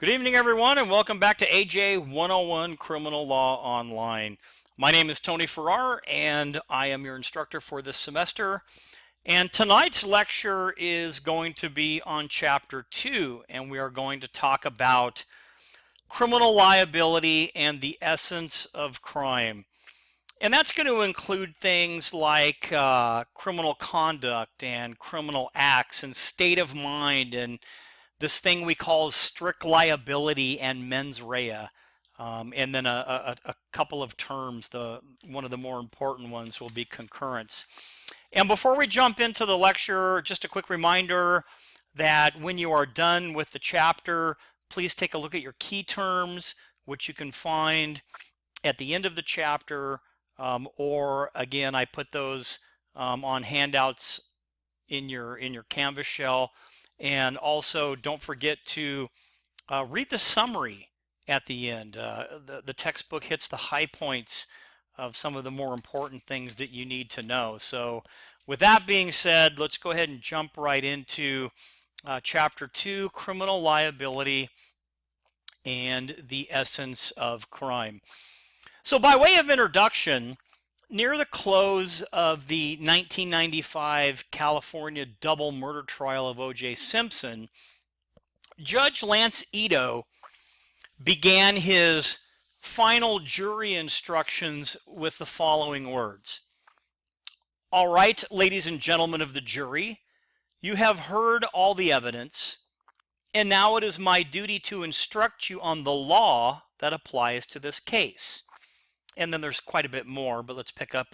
Good evening, everyone, and welcome back to AJ 101 Criminal Law Online. My name is Tony Farrar, and I am your instructor for this semester. And tonight's lecture is going to be on Chapter 2, and we are going to talk about criminal liability and the essence of crime. And that's going to include things like criminal conduct and criminal acts and state of mind and this thing we call strict liability and mens rea. And then a couple of terms. One of the more important ones will be concurrence. And before we jump into the lecture, just a quick reminder that when you are done with the chapter, please take a look at your key terms, which you can find at the end of the chapter, or again, I put those on handouts in your Canvas shell. And also, don't forget to read the summary at the end. The textbook hits the high points of some of the more important things that you need to know. So with that being said, let's go ahead and jump right into Chapter 2, Criminal Liability and the Essence of Crime. So by way of introduction, near the close of the 1995 California double murder trial of O.J. Simpson, Judge Lance Ito began his final jury instructions with the following words. All right, ladies and gentlemen of the jury, you have heard all the evidence, and now it is my duty to instruct you on the law that applies to this case. And then there's quite a bit more, but let's pick up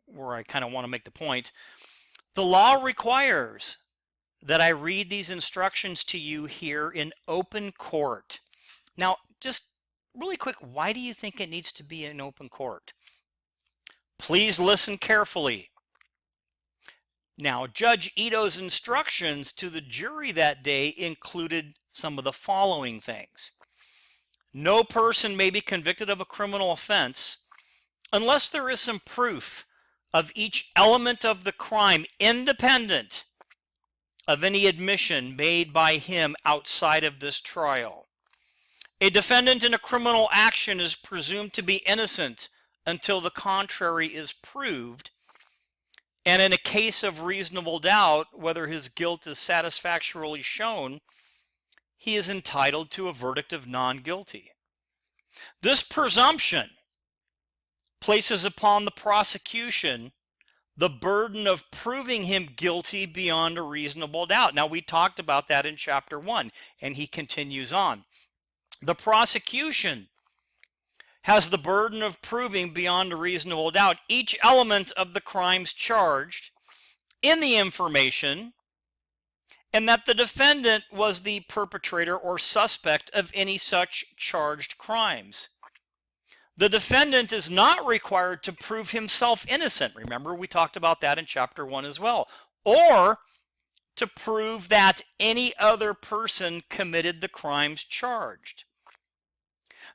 where I kind of want to make the point. The law requires that I read these instructions to you here in open court. Now, just really quick, why do you think it needs to be in open court? Please listen carefully. Now, Judge Ito's instructions to the jury that day included some of the following things. No person may be convicted of a criminal offense unless there is some proof of each element of the crime independent of any admission made by him outside of this trial. A defendant in a criminal action is presumed to be innocent until the contrary is proved, and in a case of reasonable doubt whether his guilt is satisfactorily shown, he is entitled to a verdict of non-guilty. This presumption places upon the prosecution the burden of proving him guilty beyond a reasonable doubt. Now, we talked about that in Chapter 1, and he continues on. The prosecution has the burden of proving beyond a reasonable doubt each element of the crimes charged in the information, and that the defendant was the perpetrator or suspect of any such charged crimes. The defendant is not required to prove himself innocent. Remember, we talked about that in Chapter 1 as well. Or to prove that any other person committed the crimes charged.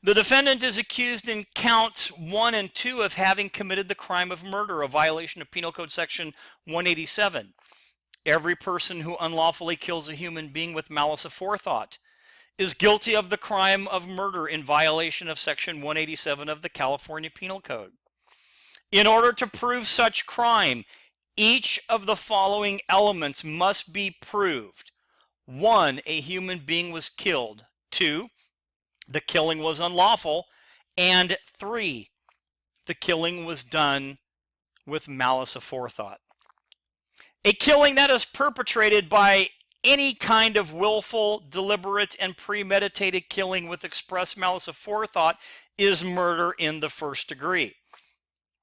The defendant is accused in counts 1 and 2 of having committed the crime of murder, a violation of Penal Code Section 187. Every person who unlawfully kills a human being with malice aforethought is guilty of the crime of murder in violation of Section 187 of the California Penal Code. In order to prove such crime, each of the following elements must be proved. 1, a human being was killed. 2, the killing was unlawful. And 3, the killing was done with malice aforethought. A killing that is perpetrated by any kind of willful, deliberate, and premeditated killing with express malice aforethought is murder in the first degree.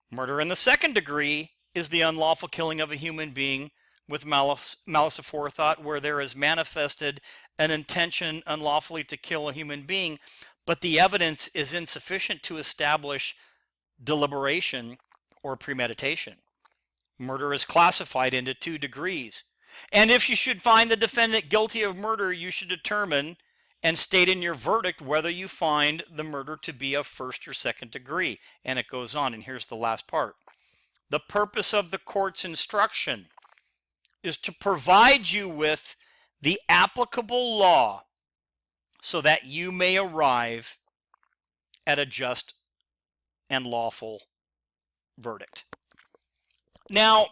Murder in the second degree is the unlawful killing of a human being with malice aforethought, where there is manifested an intention unlawfully to kill a human being, but the evidence is insufficient to establish deliberation or premeditation. Murder is classified into 2 degrees. And if you should find the defendant guilty of murder, you should determine and state in your verdict whether you find the murder to be of first or second degree. And it goes on, and here's the last part. The purpose of the court's instruction is to provide you with the applicable law so that you may arrive at a just and lawful verdict. Now,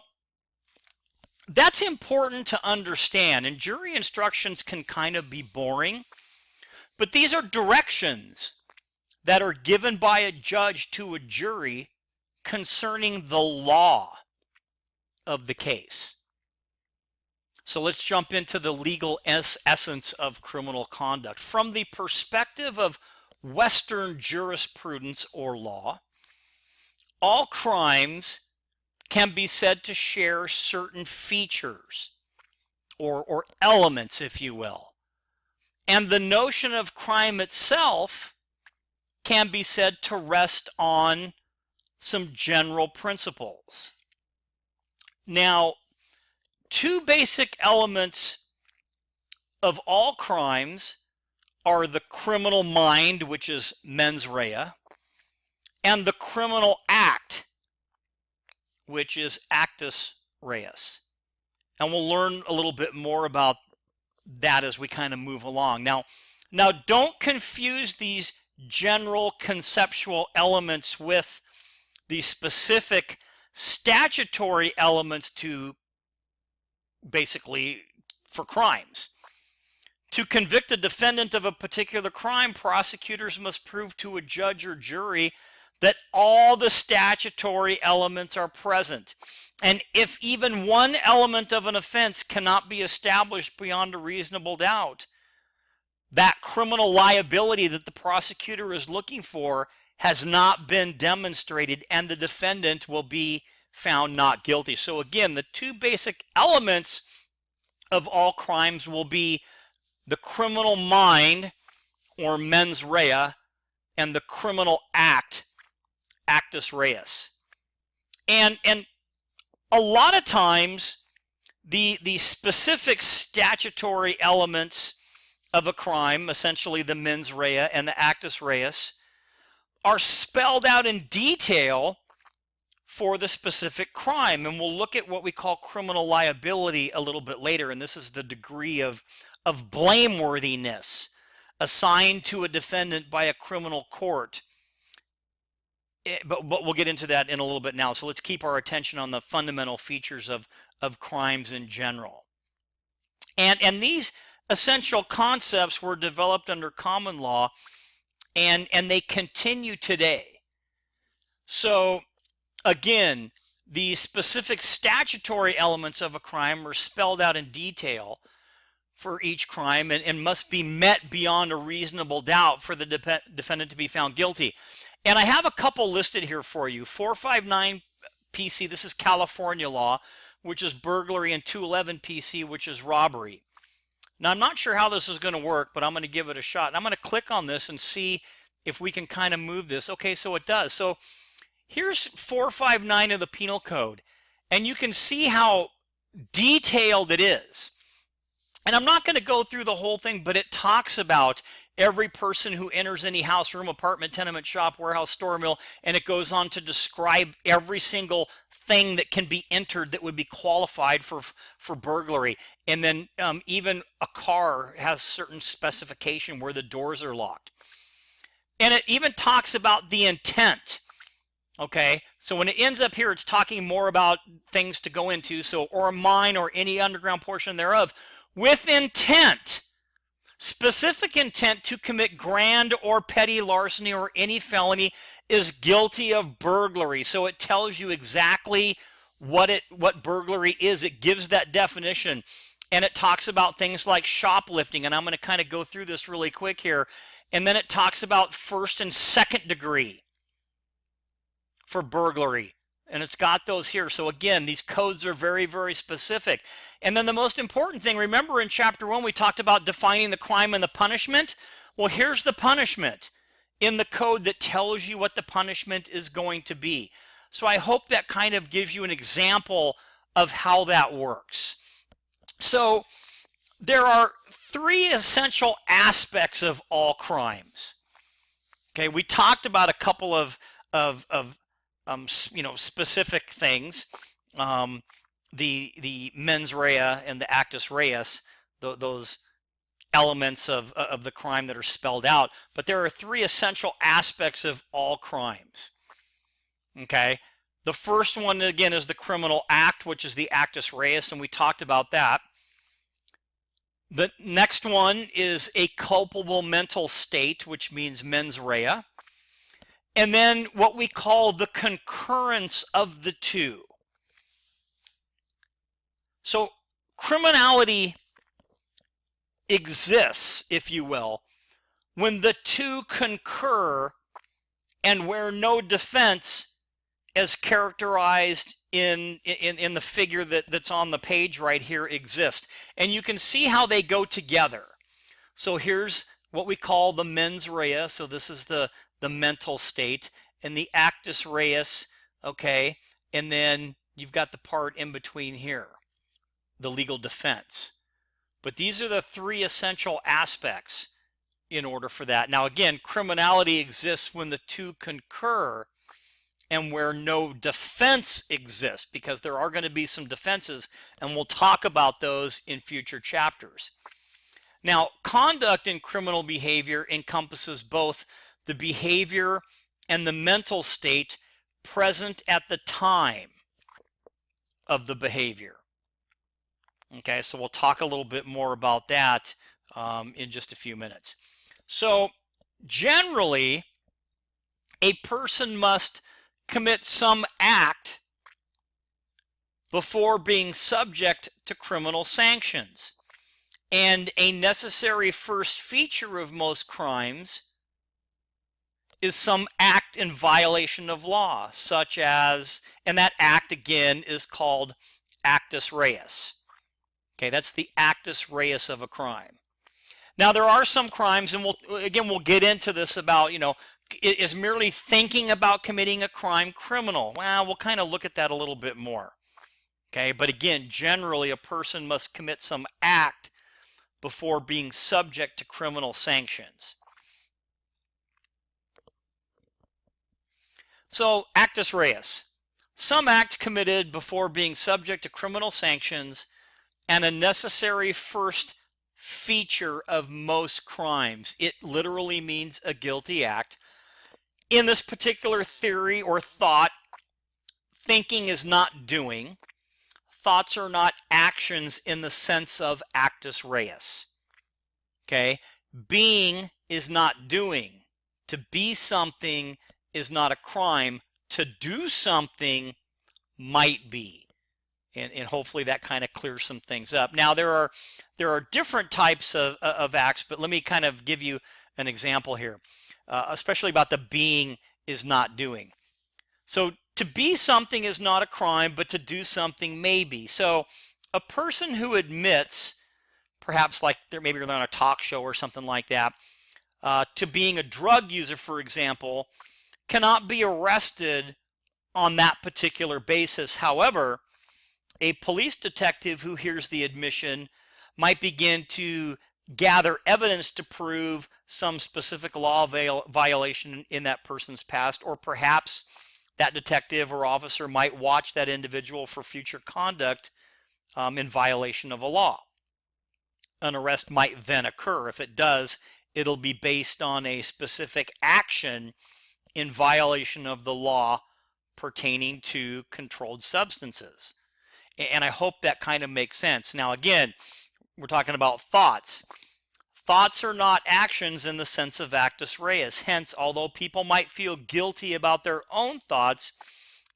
that's important to understand, and jury instructions can kind of be boring, but these are directions that are given by a judge to a jury concerning the law of the case. So let's jump into the legal essence of criminal conduct. From the perspective of Western jurisprudence or law, all crimes can be said to share certain features or elements, if you will. And the notion of crime itself can be said to rest on some general principles. Now, two basic elements of all crimes are the criminal mind, which is mens rea, and the criminal act, which is actus reus. And we'll learn a little bit more about that as we kind of move along. Now don't confuse these general conceptual elements with the specific statutory elements to basically for crimes. To convict a defendant of a particular crime, prosecutors must prove to a judge or jury that all the statutory elements are present. And if even one element of an offense cannot be established beyond a reasonable doubt, that criminal liability that the prosecutor is looking for has not been demonstrated, and the defendant will be found not guilty. So again, the two basic elements of all crimes will be the criminal mind, or mens rea, and the criminal act, actus reus. And a lot of times, the specific statutory elements of a crime, essentially the mens rea and the actus reus, are spelled out in detail for the specific crime. And we'll look at what we call criminal liability a little bit later, and this is the degree of blameworthiness assigned to a defendant by a criminal court. But we'll get into that in a little bit now. So let's keep our attention on the fundamental features of crimes in general. And these essential concepts were developed under common law, and they continue today. So again, the specific statutory elements of a crime are spelled out in detail for each crime and must be met beyond a reasonable doubt for the defendant to be found guilty. And I have a couple listed here for you. 459 PC, this is California law, which is burglary, and 211 PC, which is robbery. Now, I'm not sure how this is going to work, but I'm going to give it a shot. And I'm going to click on this and see if we can kind of move this. Okay, so it does. So here's 459 of the Penal Code, and you can see how detailed it is. And I'm not going to go through the whole thing, but it talks about every person who enters any house, room, apartment, tenement, shop, warehouse, store, mill, and it goes on to describe every single thing that can be entered that would be qualified for burglary. And then even a car has certain specification where the doors are locked. And it even talks about the intent. Okay, so when it ends up here, it's talking more about things to go into, so or a mine or any underground portion thereof, with intent, specific intent to commit grand or petty larceny or any felony is guilty of burglary. So it tells you exactly what burglary is. It gives that definition, and it talks about things like shoplifting, and I'm going to kind of go through this really quick here. And then it talks about first and second degree for burglary, and it's got those here. So again, these codes are very, very specific. And then the most important thing, remember in chapter 1 we talked about defining the crime and the punishment. Well, here's the punishment in the code that tells you what the punishment is going to be. So I hope that kind of gives you an example of how that works. So there are three essential aspects of all crimes. Okay, we talked about a couple of specific things, the mens rea and the actus reus, those elements of the crime that are spelled out, but there are three essential aspects of all crimes. Okay, the first one again is the criminal act, which is the actus reus, and we talked about that. The next one is a culpable mental state, which means mens rea. And then what we call the concurrence of the two. So criminality exists, if you will, when the two concur and where no defense as characterized in the figure that's on the page right here exists. And you can see how they go together. So here's what we call the mens rea. So this is the mental state, and the actus reus, okay? And then you've got the part in between here, the legal defense. But these are the three essential aspects in order for that. Now again, criminality exists when the two concur and where no defense exists, because there are going to be some defenses, and we'll talk about those in future chapters. Now, conduct in criminal behavior encompasses both the behavior and the mental state present at the time of the behavior. Okay, so we'll talk a little bit more about that in just a few minutes. So generally, a person must commit some act before being subject to criminal sanctions. And a necessary first feature of most crimes is some act in violation of law, such as, and that act again is called actus reus. Okay, that's the actus reus of a crime. Now there are some crimes, and we'll get into this about, is merely thinking about committing a crime criminal? Well, we'll kind of look at that a little bit more. Okay, but again, generally a person must commit some act before being subject to criminal sanctions. So, actus reus, some act committed before being subject to criminal sanctions, and a necessary first feature of most crimes. It literally means a guilty act. In this particular theory or thought, thinking is not doing. Thoughts are not actions in the sense of actus reus. Okay? Being is not doing. To be something is not a crime. To do something might be. And hopefully that kind of clears some things up. Now there are different types of acts, but let me kind of give you an example here, especially about the being is not doing. So to be something is not a crime, but to do something may be. So a person who admits, perhaps like maybe they're on a talk show or something like that, to being a drug user, for example, cannot be arrested on that particular basis. However, a police detective who hears the admission might begin to gather evidence to prove some specific law violation in that person's past, or perhaps that detective or officer might watch that individual for future conduct in violation of a law. An arrest might then occur. If it does, it'll be based on a specific action in violation of the law pertaining to controlled substances. And I hope that kind of makes sense. Now again, we're talking about thoughts. Thoughts are not actions in the sense of actus reus. Hence, although people might feel guilty about their own thoughts,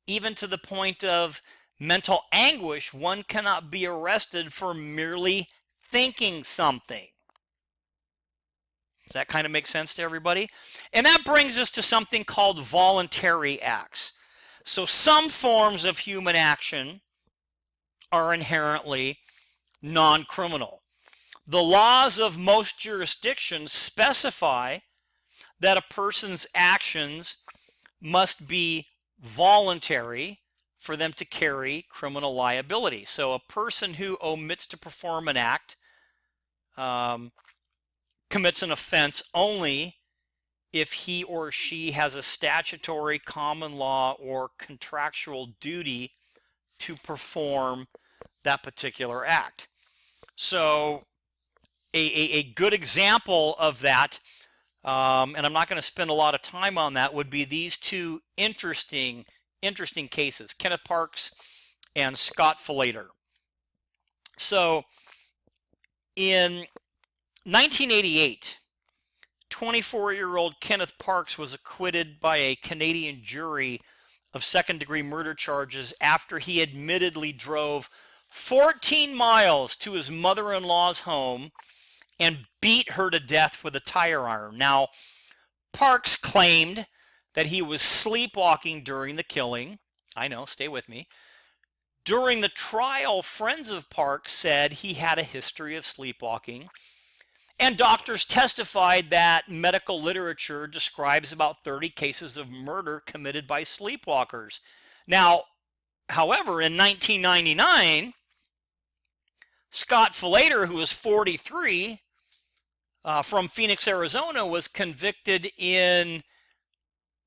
even to the point of mental anguish, one cannot be arrested for merely thinking something. Does that kind of make sense to everybody? And that brings us to something called voluntary acts. So some forms of human action are inherently non-criminal. The laws of most jurisdictions specify that a person's actions must be voluntary for them to carry criminal liability. So a person who omits to perform an act commits an offense only if he or she has a statutory, common law, or contractual duty to perform that particular act. So a good example of that, and I'm not going to spend a lot of time on that, would be these two interesting cases, Kenneth Parks and Scott Falater. So in 1988, 24-year-old Kenneth Parks was acquitted by a Canadian jury of second-degree murder charges after he admittedly drove 14 miles to his mother-in-law's home and beat her to death with a tire iron. Now, Parks claimed that he was sleepwalking during the killing. I know, stay with me. During the trial, friends of Parks said he had a history of sleepwalking, and doctors testified that medical literature describes about 30 cases of murder committed by sleepwalkers. Now, however, in 1999, Scott Falater, who was 43, from Phoenix, Arizona, was convicted in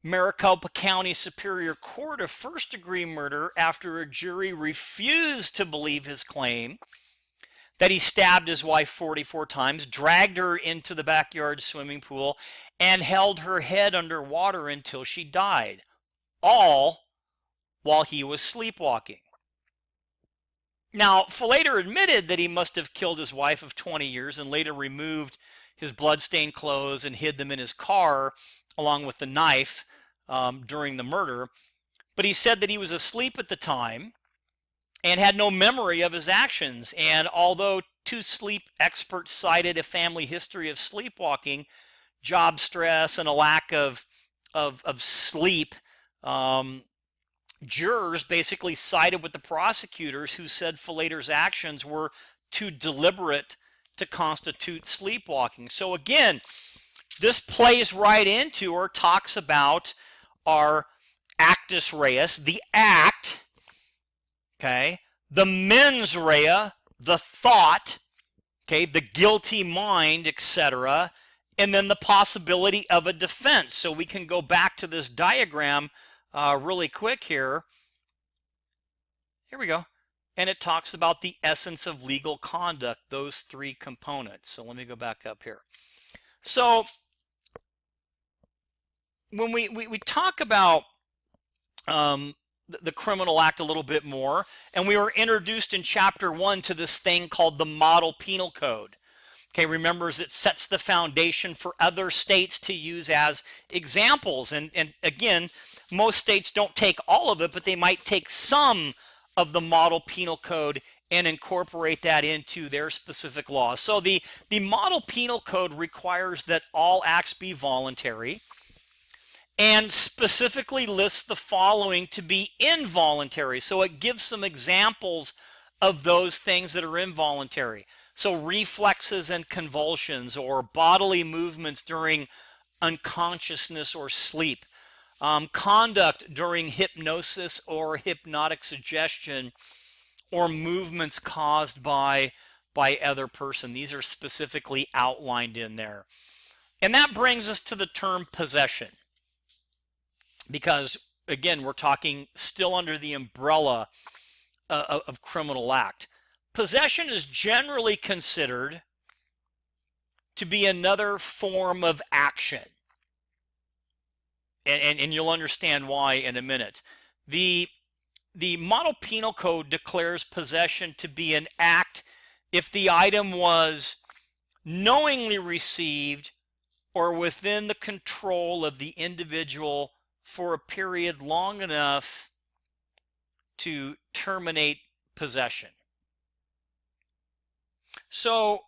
Maricopa County Superior Court of first-degree murder after a jury refused to believe his claim that he stabbed his wife 44 times, dragged her into the backyard swimming pool, and held her head underwater until she died, all while he was sleepwalking. Now, Falater admitted that he must have killed his wife of 20 years and later removed his bloodstained clothes and hid them in his car along with the knife during the murder. But he said that he was asleep at the time and had no memory of his actions. And although two sleep experts cited a family history of sleepwalking, job stress, and a lack of sleep, jurors basically sided with the prosecutors, who said Falater's actions were too deliberate to constitute sleepwalking. So again, this plays right into or talks about our actus reus, the act, okay, the mens rea, the thought, okay, the guilty mind, etc., and then the possibility of a defense. So we can go back to this diagram really quick here. Here we go. And it talks about the essence of legal conduct, those three components. So let me go back up here. So when we talk about the Criminal Act a little bit more, and we were introduced in Chapter 1 to this thing called the Model Penal Code. Okay, remember, it sets the foundation for other states to use as examples. And again, most states don't take all of it, but they might take some of the Model Penal Code and incorporate that into their specific laws. So the Model Penal Code requires that all acts be voluntary and specifically lists the following to be involuntary. So it gives some examples of those things that are involuntary. So reflexes and convulsions, or bodily movements during unconsciousness or sleep, conduct during hypnosis or hypnotic suggestion, or movements caused by other person. These are specifically outlined in there. And that brings us to the term possession, because again, we're talking still under the umbrella of criminal act. Possession is generally considered to be another form of action. And you'll understand why in a minute. The Model Penal Code declares possession to be an act if the item was knowingly received or within the control of the individual for a period long enough to terminate possession. So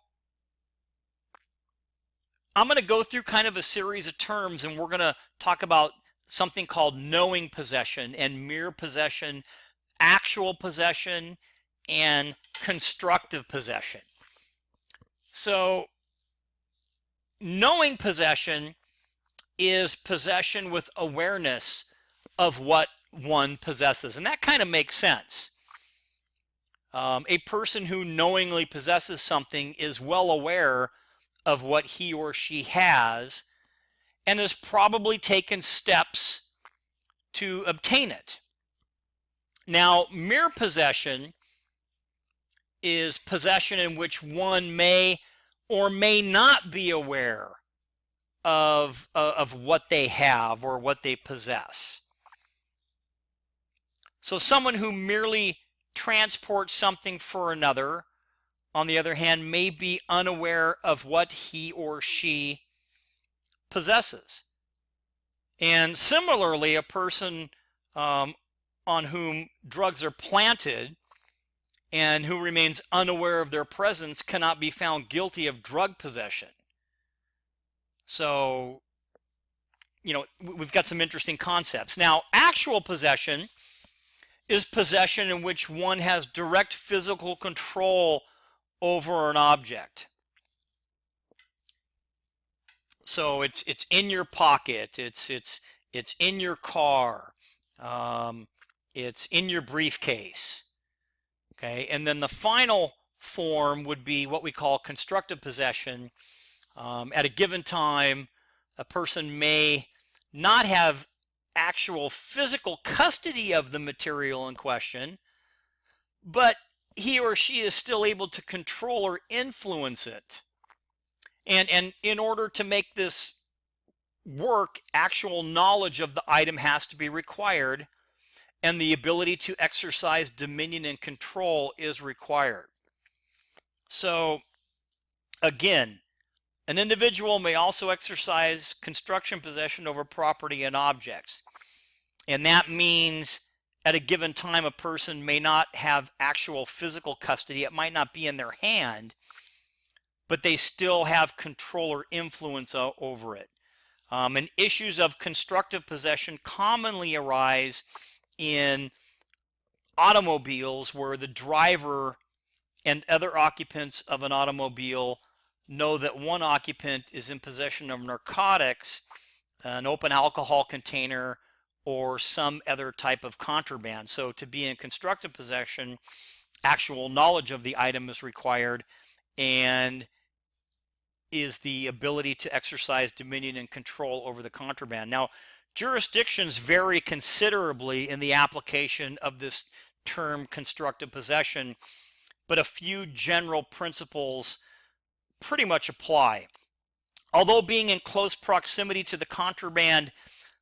I'm going to go through kind of a series of terms, and we're going to talk about something called knowing possession and mere possession, actual possession, and constructive possession. So knowing possession is possession with awareness of what one possesses, and that kind of makes sense. A person who knowingly possesses something is well aware of what he or she has and has probably taken steps to obtain it. Now, mere possession is possession in which one may or may not be aware of what they have or what they possess. So someone who merely transports something for another, on the other hand, may be unaware of what he or she possesses. And similarly, a person on whom drugs are planted and who remains unaware of their presence cannot be found guilty of drug possession. So, we've got some interesting concepts. Now, actual possession is possession in which one has direct physical control over an object. So it's in your pocket, it's in your car, it's in your briefcase. Okay, and then the final form would be what we call constructive possession. At a given time, a person may not have actual physical custody of the material in question, but he or she is still able to control or influence it. And in order to make this work, actual knowledge of the item has to be required, and the ability to exercise dominion and control is required. So, again, an individual may also exercise construction possession over property and objects. And that means at a given time, a person may not have actual physical custody. It might not be in their hand, but they still have control or influence over it. And issues of constructive possession commonly arise in automobiles where the driver and other occupants of an automobile know that one occupant is in possession of narcotics, an open alcohol container, or some other type of contraband. So to be in constructive possession, actual knowledge of the item is required, and is the ability to exercise dominion and control over the contraband. Now, jurisdictions vary considerably in the application of this term constructive possession, but a few general principles pretty much apply. Although being in close proximity to the contraband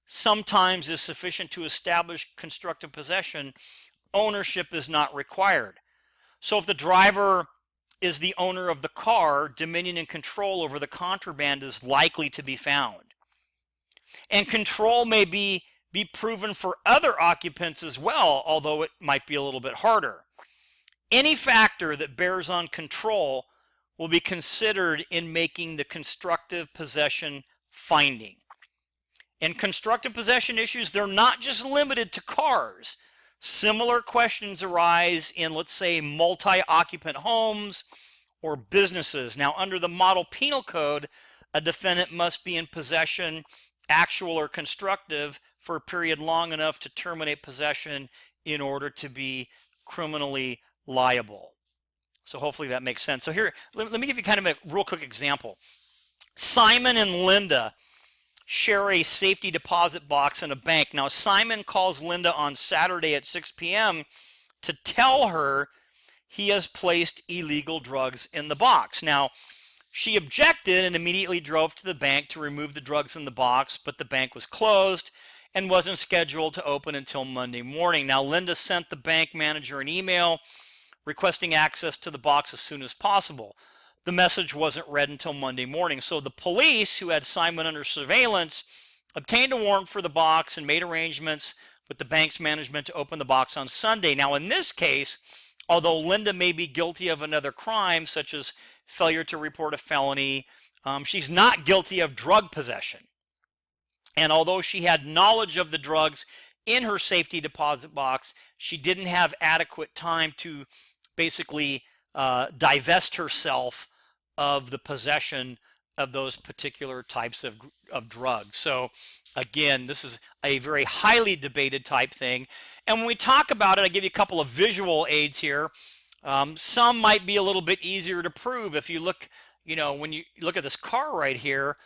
sometimes is sufficient to establish constructive possession, ownership is not required. So if the driver is the owner of the car, dominion and control over the contraband is likely to be found. And control may be proven for other occupants as well, although it might be a little bit harder. Any factor that bears on control will be considered in making the constructive possession finding. And constructive possession issues, they're not just limited to cars. Similar questions arise in, let's say, multi-occupant homes or businesses. Now, under the Model Penal Code, a defendant must be in possession, actual or constructive, for a period long enough to terminate possession in order to be criminally liable. So hopefully that makes sense. So here, let me give you kind of a real quick example. Simon and Linda share a safety deposit box in a bank. Now, Simon calls Linda on Saturday at 6 p.m. to tell her he has placed illegal drugs in the box. Now, she objected and immediately drove to the bank to remove the drugs in the box, but the bank was closed and wasn't scheduled to open until Monday morning. Now, Linda sent the bank manager an email requesting access to the box as soon as possible. The message wasn't read until Monday morning. So the police, who had Simon under surveillance, obtained a warrant for the box and made arrangements with the bank's management to open the box on Sunday. Now, in this case, although Linda may be guilty of another crime, such as failure to report a felony, she's not guilty of drug possession. And although she had knowledge of the drugs in her safety deposit box, she didn't have adequate time to basically divest herself of the possession of those particular types of drugs. So again, this is a very highly debated type thing. And when we talk about it, I give you a couple of visual aids here. Some might be a little bit easier to prove. If you look, when you look at this car right here,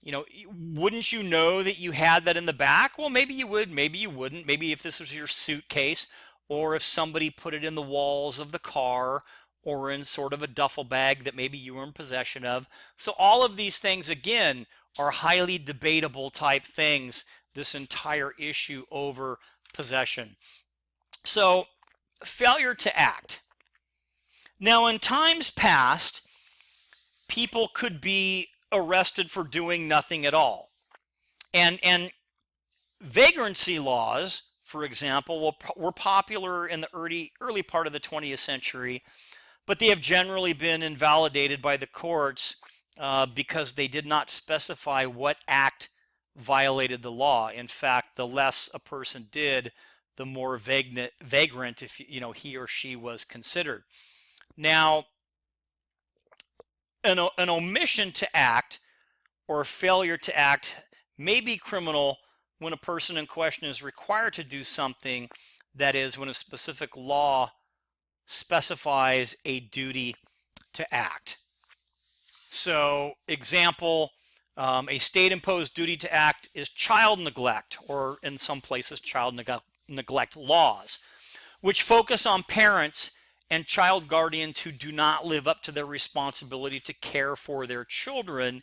wouldn't you know that you had that in the back? Well, maybe you would, maybe you wouldn't. Maybe if this was your suitcase, or if somebody put it in the walls of the car, or in sort of a duffel bag that maybe you were in possession of. So all of these things, again, are highly debatable type things, this entire issue over possession. So failure to act. Now, in times past, people could be arrested for doing nothing at all. And vagrancy laws, for example, were popular in the early part of the 20th century, but they have generally been invalidated by the courts because they did not specify what act violated the law. In fact, the less a person did, the more vagrant if he or she was considered. Now, an omission to act or failure to act may be criminal when a person in question is required to do something, that is, when a specific law specifies a duty to act. So, example, a state-imposed duty to act is child neglect, or in some places, child neglect laws, which focus on parents and child guardians who do not live up to their responsibility to care for their children.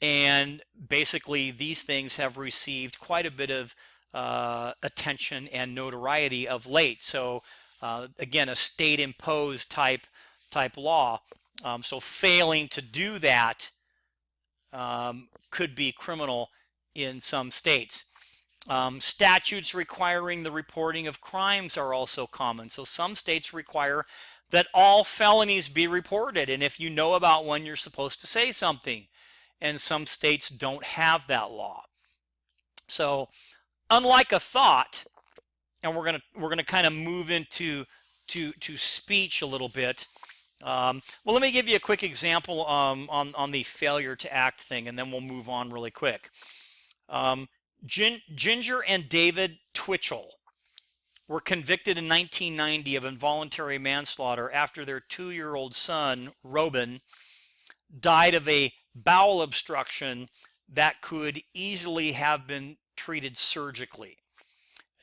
And basically, these things have received quite a bit of attention and notoriety of late. So, again, a state-imposed type law. So failing to do that could be criminal in some states. Statutes requiring the reporting of crimes are also common. So some states require that all felonies be reported, and if you know about one, you're supposed to say something. And some states don't have that law. So, unlike a thought, and we're gonna kind of move into speech a little bit. Well, let me give you a quick example on the failure to act thing, and then we'll move on really quick. Ginger and David Twitchell were convicted in 1990 of involuntary manslaughter after their 2-year-old son, Robin, died of a bowel obstruction that could easily have been treated surgically.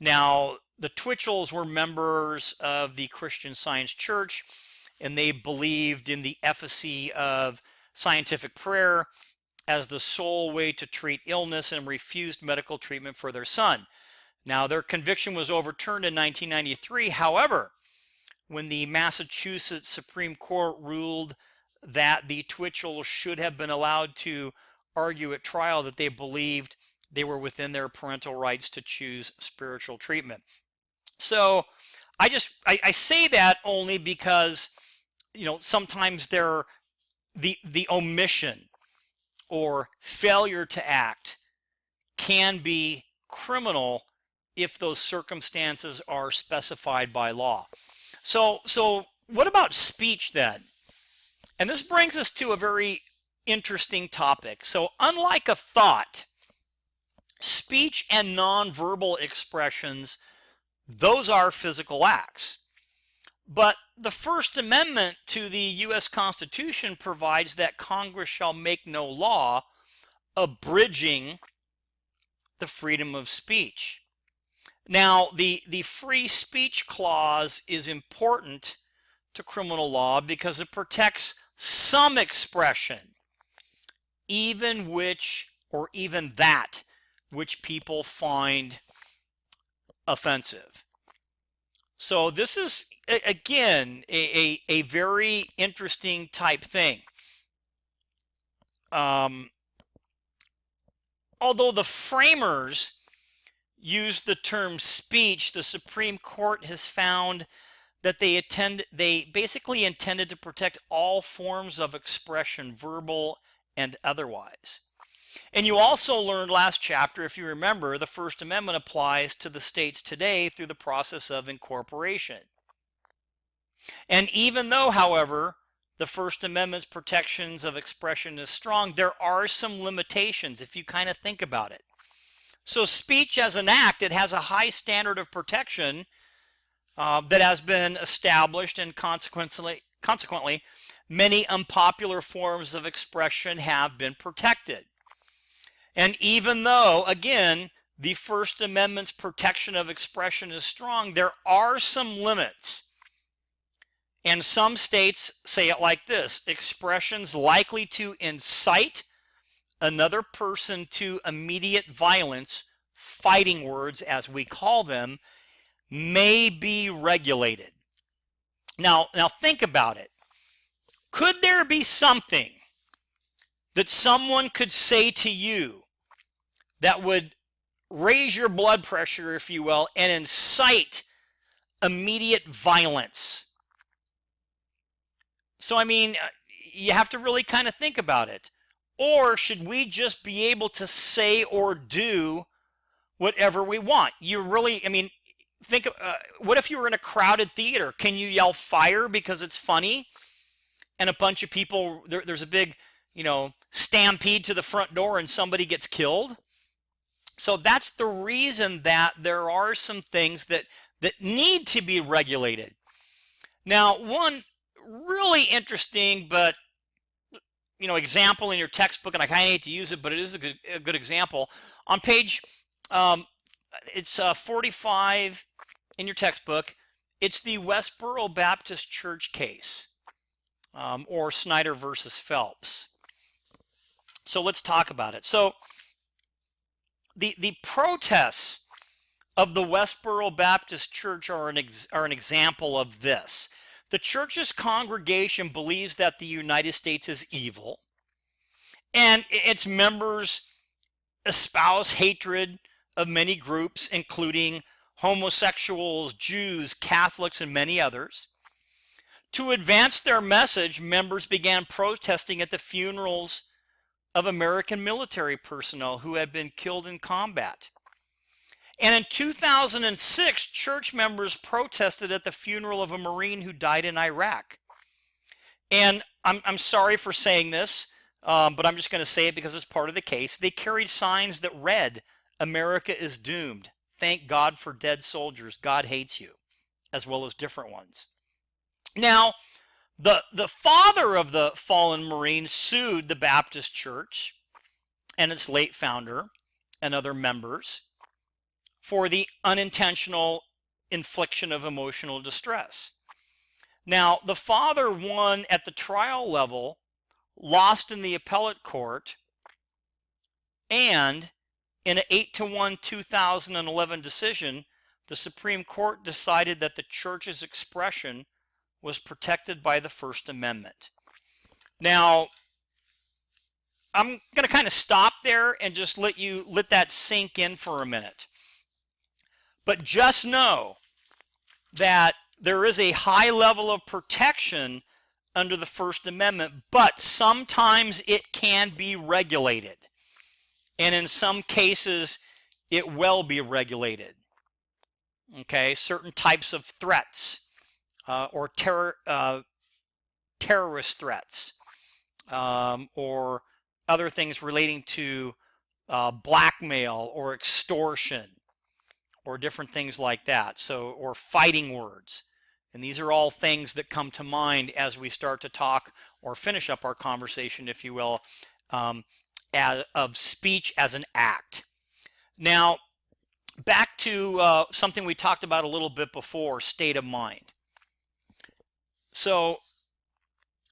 Now, the Twitchells were members of the Christian Science Church, and they believed in the efficacy of scientific prayer as the sole way to treat illness, and refused medical treatment for their son. Now, their conviction was overturned in 1993. However, when the Massachusetts Supreme Court ruled that the Twitchells should have been allowed to argue at trial that they believed they were within their parental rights to choose spiritual treatment. So I say that only because, sometimes the omission or failure to act can be criminal if those circumstances are specified by law. So what about speech then? And this brings us to a very interesting topic. So unlike a thought, speech and nonverbal expressions, those are physical acts. But the First Amendment to the U.S. Constitution provides that Congress shall make no law abridging the freedom of speech. Now, the free speech clause is important to criminal law because it protects some expression, even that which people find offensive. So this is, again, a very interesting type thing. Although the framers used the term speech, the Supreme Court has found that they basically intended to protect all forms of expression, verbal and otherwise. And you also learned last chapter, if you remember, the First Amendment applies to the states today through the process of incorporation. And even though, however, the First Amendment's protections of expression is strong, there are some limitations if you kind of think about it. So speech as an act, it has a high standard of protection that has been established, and consequently, many unpopular forms of expression have been protected. And even though, again, the First Amendment's protection of expression is strong, there are some limits. And some states say it like this: expressions likely to incite another person to immediate violence, fighting words as we call them, may be regulated. Now think about it. Could there be something that someone could say to you that would raise your blood pressure, if you will, and incite immediate violence? So, I mean, you have to really kind of think about it. Or should we just be able to say or do whatever we want? You really, I mean, think, what if you were in a crowded theater? Can you yell fire because it's funny? And a bunch of people, there's a big, stampede to the front door and somebody gets killed? So that's the reason that there are some things that need to be regulated. Now, one really interesting but example in your textbook, and I kind of hate to use it, but it is a good example. On page it's 45 in your textbook. It's the Westboro Baptist Church case, or Snyder versus Phelps. So let's talk about it. So the protests of the Westboro Baptist Church are an example of this. The church's congregation believes that the United States is evil, and its members espouse hatred of many groups, including homosexuals, Jews, Catholics, and many others. To advance their message, members began protesting at the funerals of American military personnel who had been killed in combat. And in 2006, church members protested at the funeral of a Marine who died in Iraq. And I'm sorry for saying this, but I'm just going to say it because it's part of the case. They carried signs that read, "America is doomed. Thank God for dead soldiers. God hates you," as well as different ones. Now, the father of the fallen Marine sued the Baptist Church and its late founder and other members for the unintentional infliction of emotional distress. Now, the father won at the trial level, lost in the appellate court, and in an 8-1 2011 decision, the Supreme Court decided that the church's expression was protected by the First Amendment. Now, I'm going to kind of stop there and just let that sink in for a minute. But just know that there is a high level of protection under the First Amendment, but sometimes it can be regulated. And in some cases, it will be regulated. Okay, certain types of threats or terrorist threats or other things relating to blackmail or extortion, or different things like that. So, or fighting words. And these are all things that come to mind as we start to talk or finish up our conversation, if you will, of speech as an act. Now, back to something we talked about a little bit before, state of mind. So,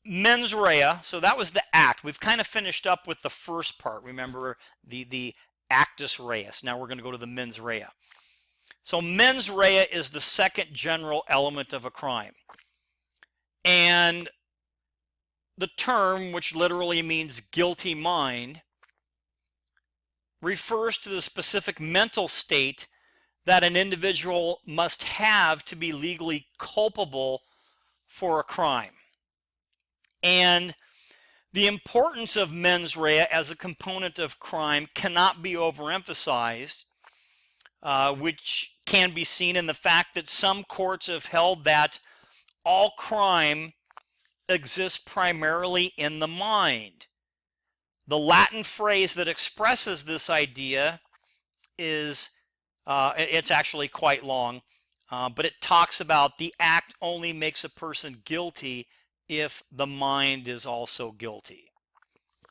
mens rea, so that was the act. We've kind of finished up with the first part. Remember the actus reus. Now we're going to go to the mens rea. So mens rea is the second general element of a crime. And the term, which literally means guilty mind, refers to the specific mental state that an individual must have to be legally culpable for a crime. And the importance of mens rea as a component of crime cannot be overemphasized, which can be seen in the fact that some courts have held that all crime exists primarily in the mind. The Latin phrase that expresses this idea is, it's actually quite long, but it talks about the act only makes a person guilty if the mind is also guilty.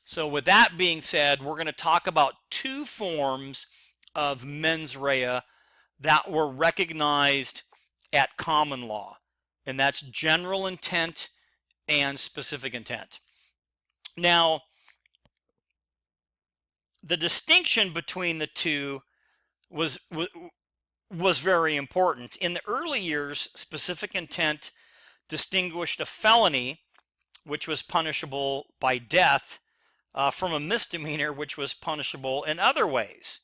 So with that being said, we're going to talk about two forms of mens rea that were recognized at common law. and that's general intent and specific intent. Now, the distinction between the two was very important. In the early years, specific intent distinguished a felony, which was punishable by death, from a misdemeanor, which was punishable in other ways,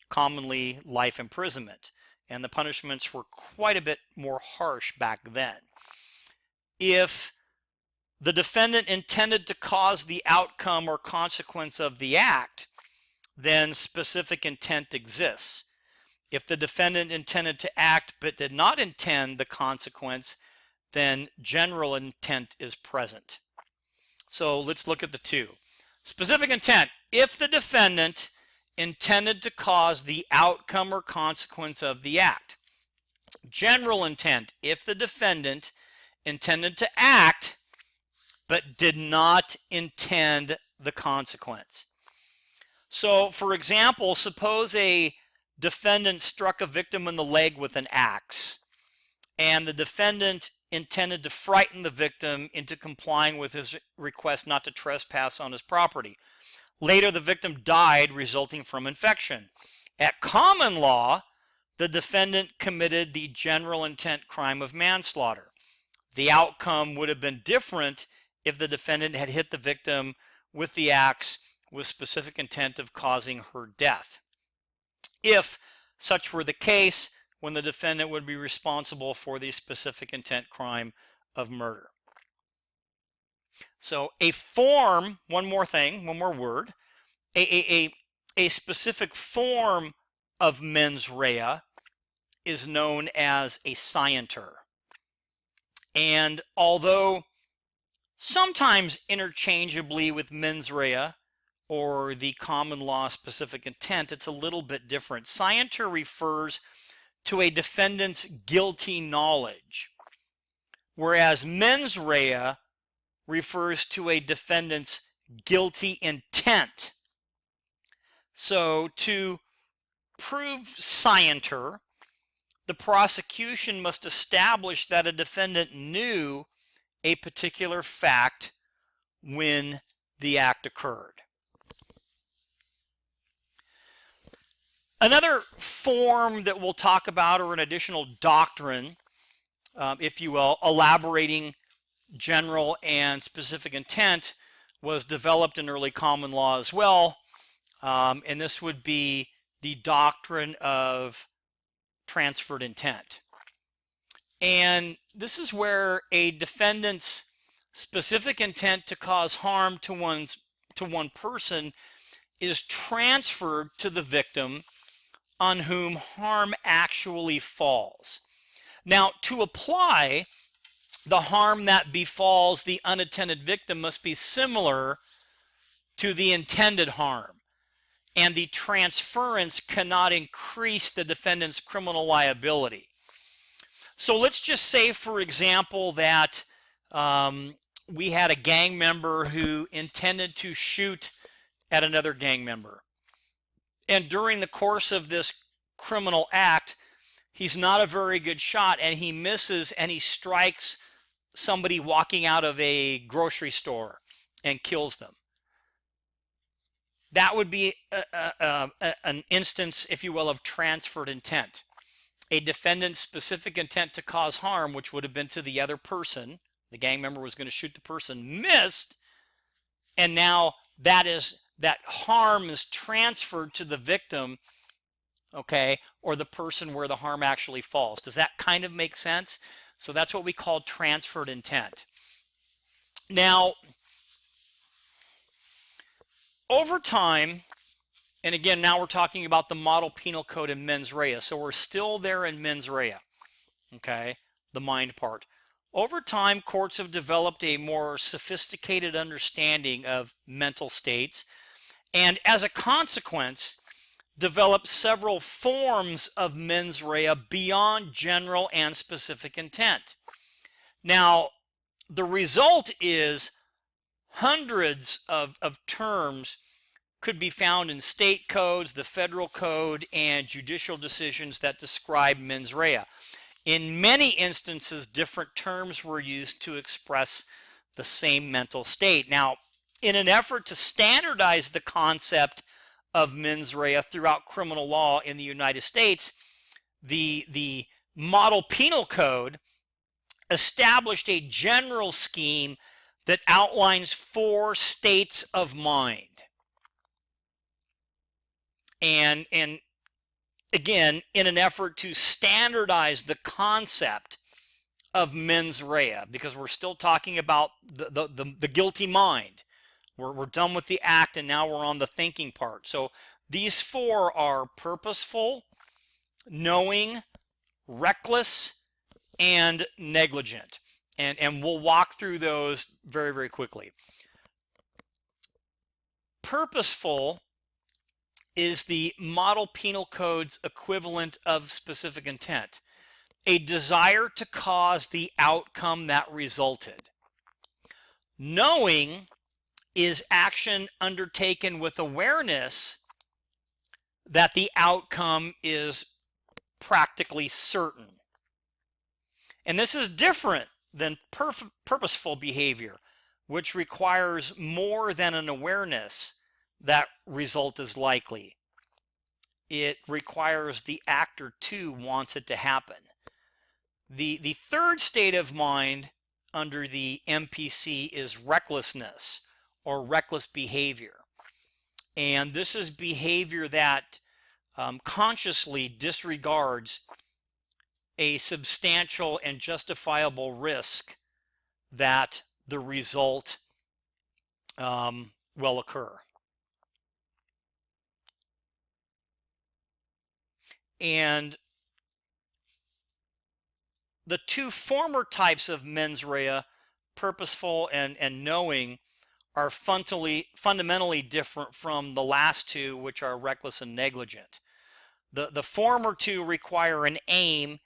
commonly life imprisonment. And the punishments were quite a bit more harsh back then. If the defendant intended to cause the outcome or consequence of the act, then specific intent exists. If the defendant intended to act but did not intend the consequence, then general intent is present. So let's look at the two. Specific intent: if the defendant intended to cause the outcome or consequence of the act. General intent: if the defendant intended to act but did not intend the consequence. So, for example, suppose a defendant struck a victim in the leg with an axe, and the defendant intended to frighten the victim into complying with his request not to trespass on his property. Later, the victim died, resulting from infection. At common law, the defendant committed the general intent crime of manslaughter. The outcome would have been different if the defendant had hit the victim with the axe with specific intent of causing her death. If such were the case, when the defendant would be responsible for the specific intent crime of murder. So a form, one more word, a specific form of mens rea is known as a scienter. And although sometimes interchangeably with mens rea or the common law specific intent, it's a little bit different. Scienter refers to a defendant's guilty knowledge, whereas mens rea refers to a defendant's guilty intent. So to prove scienter, the prosecution must establish that a defendant knew a particular fact when the act occurred. Another form that we'll talk about, or an additional doctrine, if you will, elaborating general and specific intent, was developed in early common law as well. And this would be the doctrine of transferred intent. And this is where a defendant's specific intent to cause harm to one person is transferred to the victim on whom harm actually falls. Now, to apply, the harm that befalls the unattended victim must be similar to the intended harm, and the transference cannot increase the defendant's criminal liability. So let's just say, for example, that we had a gang member who intended to shoot at another gang member. And during the course of this criminal act, he's not a very good shot, and he misses and he strikes somebody walking out of a grocery store and kills them. That would be an instance, if you will, of transferred intent. A defendant's specific intent to cause harm, which would have been to the other person, the gang member was going to shoot the person, missed, and now that harm is transferred to the victim, okay, or the person where the harm actually falls. Does that kind of make sense? So that's what we call transferred intent. Now, over time, and again, now we're talking about the model penal code and mens rea, so we're still there in mens rea, okay, the mind part. Over time, courts have developed a more sophisticated understanding of mental states, and as a consequence, developed several forms of mens rea beyond general and specific intent. Now, the result is hundreds of terms could be found in state codes, the federal code, and judicial decisions that describe mens rea. In many instances, different terms were used to express the same mental state. Now, in an effort to standardize the concept of mens rea throughout criminal law in the United States, the Model Penal Code established a general scheme that outlines 4 states of mind. And again, in an effort to standardize the concept of mens rea, because we're still talking about the guilty mind. We're done with the act and now we're on the thinking part. So these 4 are purposeful, knowing, reckless, and negligent. And we'll walk through those very, very quickly. Purposeful is the Model Penal Code's equivalent of specific intent, a desire to cause the outcome that resulted. Knowing is action undertaken with awareness that the outcome is practically certain. And this is different than purposeful behavior, which requires more than an awareness that result is likely. It requires the actor too wants it to happen. The third state of mind under the MPC is recklessness or reckless behavior. And this is behavior that consciously disregards a substantial and justifiable risk that the result will occur. And the 2 former types of mens rea, purposeful and knowing, are fundamentally different from the last 2, which are reckless and negligent. The former 2 require an aim,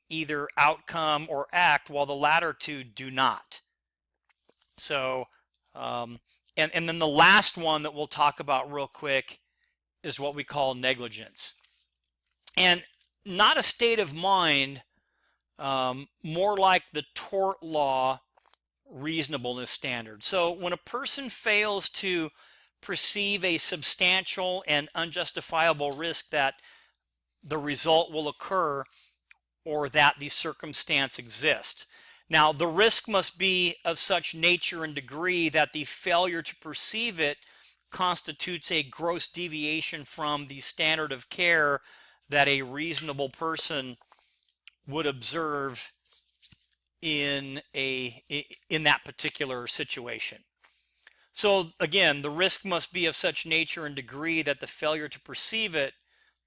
either outcome or act, while the latter 2 do not. So, and then the last one that we'll talk about real quick is what we call negligence. And not a state of mind, more like the tort law reasonableness standard. So when a person fails to perceive a substantial and unjustifiable risk that the result will occur or that the circumstance exists. Now, the risk must be of such nature and degree that the failure to perceive it constitutes a gross deviation from the standard of care that a reasonable person would observe in that particular situation. So again, the risk must be of such nature and degree that the failure to perceive it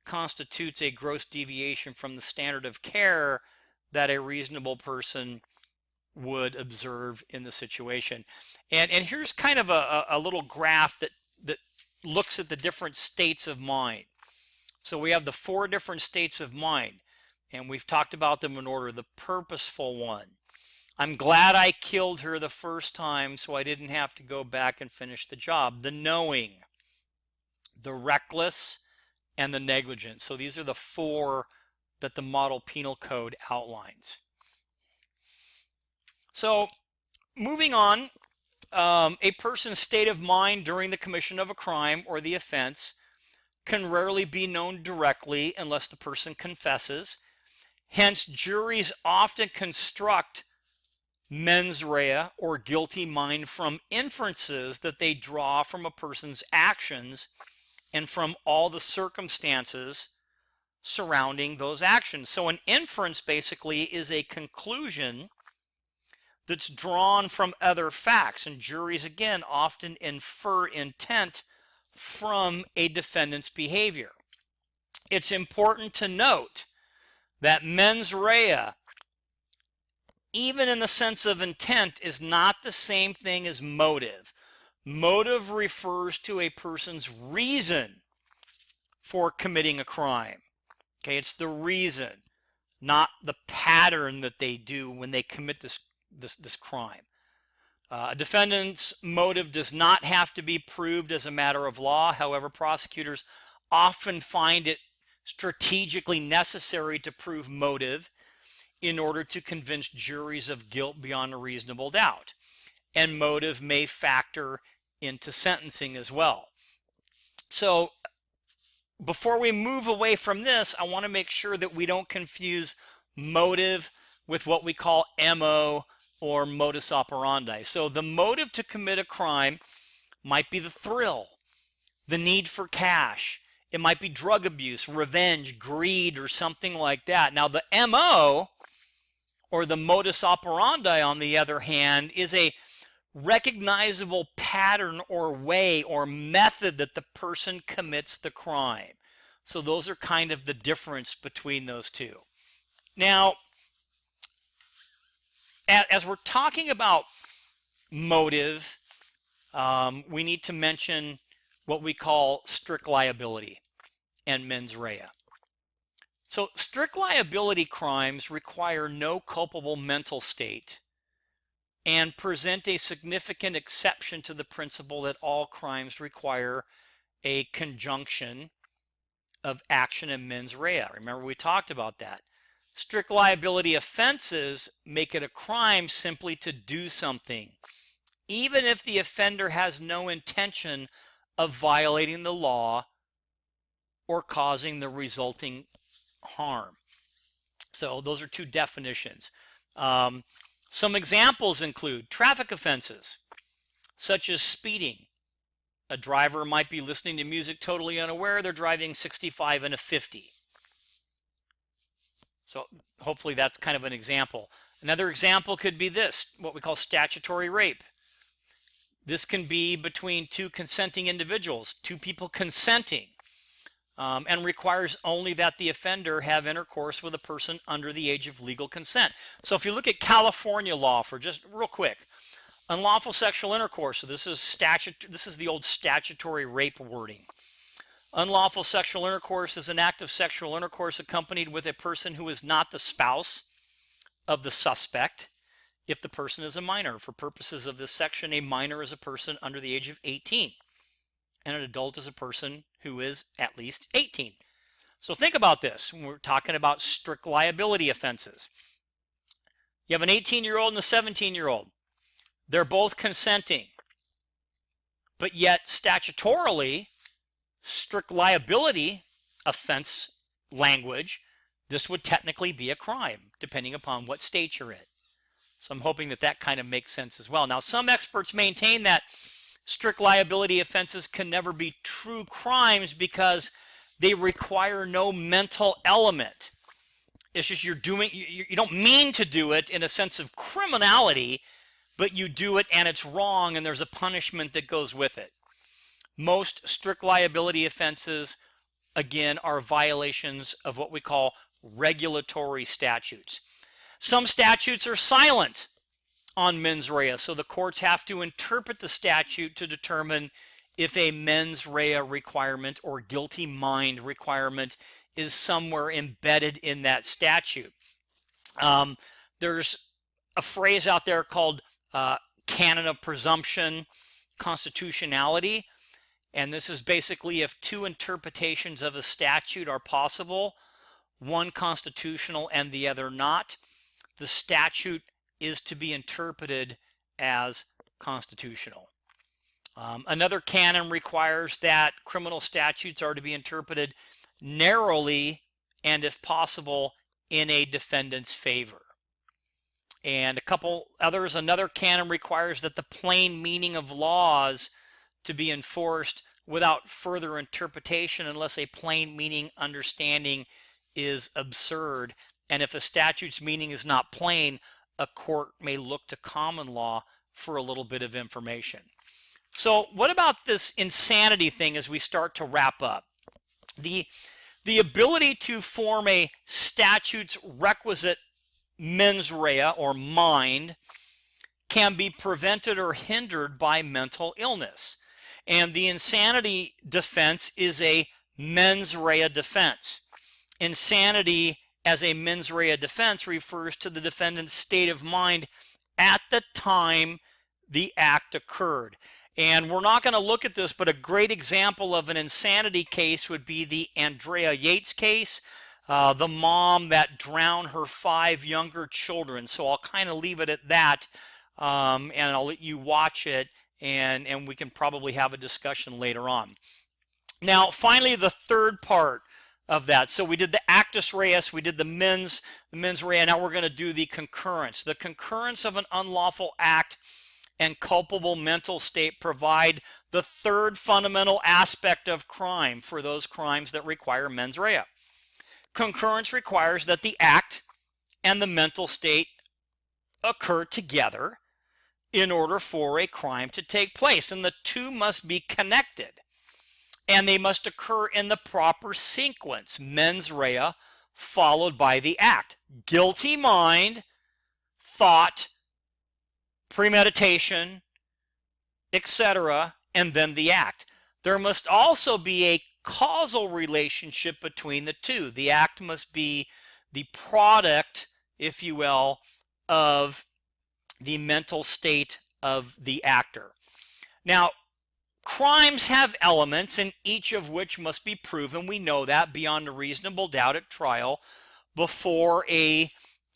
constitutes a gross deviation from the standard of care that a reasonable person would observe in the situation. And here's kind of a little graph that looks at the different states of mind. So we have the 4 different states of mind, and we've talked about them in order. The purposeful one. I'm glad I killed her the first time so I didn't have to go back and finish the job. The knowing, the reckless, and the negligent. So these are the 4 that the Model Penal Code outlines. So moving on, a person's state of mind during the commission of a crime or the offense can rarely be known directly unless the person confesses. Hence, juries often construct mens rea or guilty mind from inferences that they draw from a person's actions and from all the circumstances surrounding those actions. So an inference basically is a conclusion that's drawn from other facts, and juries again often infer intent from a defendant's behavior. It's important to note that mens rea, even in the sense of intent, is not the same thing as motive. Motive refers to a person's reason for committing a crime. Okay, it's the reason, not the pattern that they do when they commit this crime. A defendant's motive does not have to be proved as a matter of law. However, prosecutors often find it strategically necessary to prove motive in order to convince juries of guilt beyond a reasonable doubt. And motive may factor into sentencing as well. So before we move away from this, I want to make sure that we don't confuse motive with what we call MO or modus operandi. So the motive to commit a crime might be the thrill, the need for cash. It might be drug abuse, revenge, greed, or something like that. Now the MO or the modus operandi, on the other hand, is a recognizable pattern or way or method that the person commits the crime. So those are kind of the difference between those two. Now, as we're talking about motive, we need to mention what we call strict liability and mens rea. So strict liability crimes require no culpable mental state and present a significant exception to the principle that all crimes require a conjunction of action and mens rea. Remember, we talked about that. Strict liability offenses make it a crime simply to do something, even if the offender has no intention of violating the law or causing the resulting harm. So those are two definitions. Some examples include traffic offenses, such as speeding. A driver might be listening to music totally unaware they're driving 65 in a 50. So hopefully that's kind of an example. Another example could be this, what we call statutory rape. This can be between two consenting individuals, two people consenting, and requires only that the offender have intercourse with a person under the age of legal consent. So if you look at California law for just real quick, unlawful sexual intercourse, so this is the old statutory rape wording. Unlawful sexual intercourse is an act of sexual intercourse accompanied with a person who is not the spouse of the suspect if the person is a minor. For purposes of this section, a minor is a person under the age of 18, and an adult is a person who is at least 18. So think about this when we're talking about strict liability offenses. You have an 18-year-old and a 17-year-old. They're both consenting, but yet statutorily, strict liability offense language, this would technically be a crime, depending upon what state you're in. So I'm hoping that that kind of makes sense as well. Now, some experts maintain that strict liability offenses can never be true crimes because they require no mental element. It's just you don't mean to do it in a sense of criminality, but you do it and it's wrong and there's a punishment that goes with it. Most strict liability offenses, again, are violations of what we call regulatory statutes. Some statutes are silent on mens rea, so the courts have to interpret the statute to determine if a mens rea requirement or guilty mind requirement is somewhere embedded in that statute. There's a phrase out there called canon of presumption constitutionality, and this is basically if two interpretations of a statute are possible, one constitutional and the other not, the statute is to be interpreted as constitutional. Another canon requires that criminal statutes are to be interpreted narrowly and, if possible, in a defendant's favor. And a couple others, another canon requires that the plain meaning of laws to be enforced without further interpretation unless a plain meaning understanding is absurd. And if a statute's meaning is not plain, a court may look to common law for a little bit of information. So what about this insanity thing as we start to wrap up? The ability to form a statute's requisite mens rea or mind can be prevented or hindered by mental illness. And the insanity defense is a mens rea defense. Insanity as a mens rea defense refers to the defendant's state of mind at the time the act occurred. And we're not going to look at this, but a great example of an insanity case would be the Andrea Yates case. the mom that drowned her 5 younger children. So I'll kind of leave it at that, and I'll let you watch it, and we can probably have a discussion later on. Now, finally, the third part of that. So we did the actus reus, we did the mens rea. Now we're going to do the concurrence. The concurrence of an unlawful act and culpable mental state provide the third fundamental aspect of crime for those crimes that require mens rea. Concurrence requires that the act and the mental state occur together in order for a crime to take place, and the two must be connected, and they must occur in the proper sequence: mens rea followed by the act. Guilty mind, thought, premeditation, etc., and then the act. There must also be a causal relationship between the two. The act must be the product, if you will, of the mental state of the actor. Now, crimes have elements, in each of which must be proven. We know that beyond a reasonable doubt at trial before a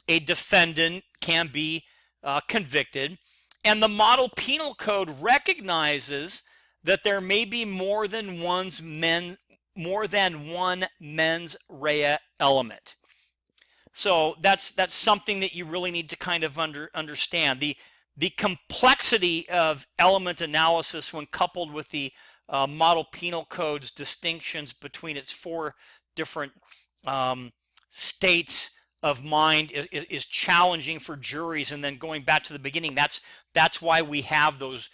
defendant can be convicted. And the model penal code recognizes that there may be more than one mens rea element. So that's something that you really need to kind of understand. The complexity of element analysis, when coupled with the model penal code's distinctions between its 4 different states of mind, is challenging for juries. And then going back to the beginning, that's why we have those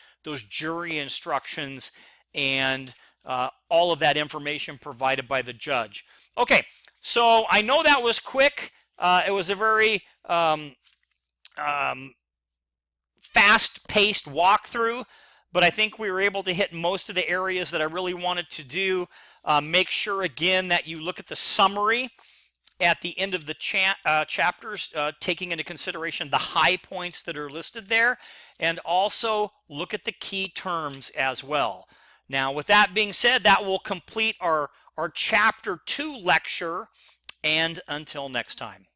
jury instructions and all of that information provided by the judge. Okay, so I know that was quick. It was a very fast-paced walkthrough, but I think we were able to hit most of the areas that I really wanted to do. Make sure again that you look at the summary at the end of the chapters, taking into consideration the high points that are listed there, and also look at the key terms as well. Now, with that being said, that will complete our chapter 2 lecture, and until next time.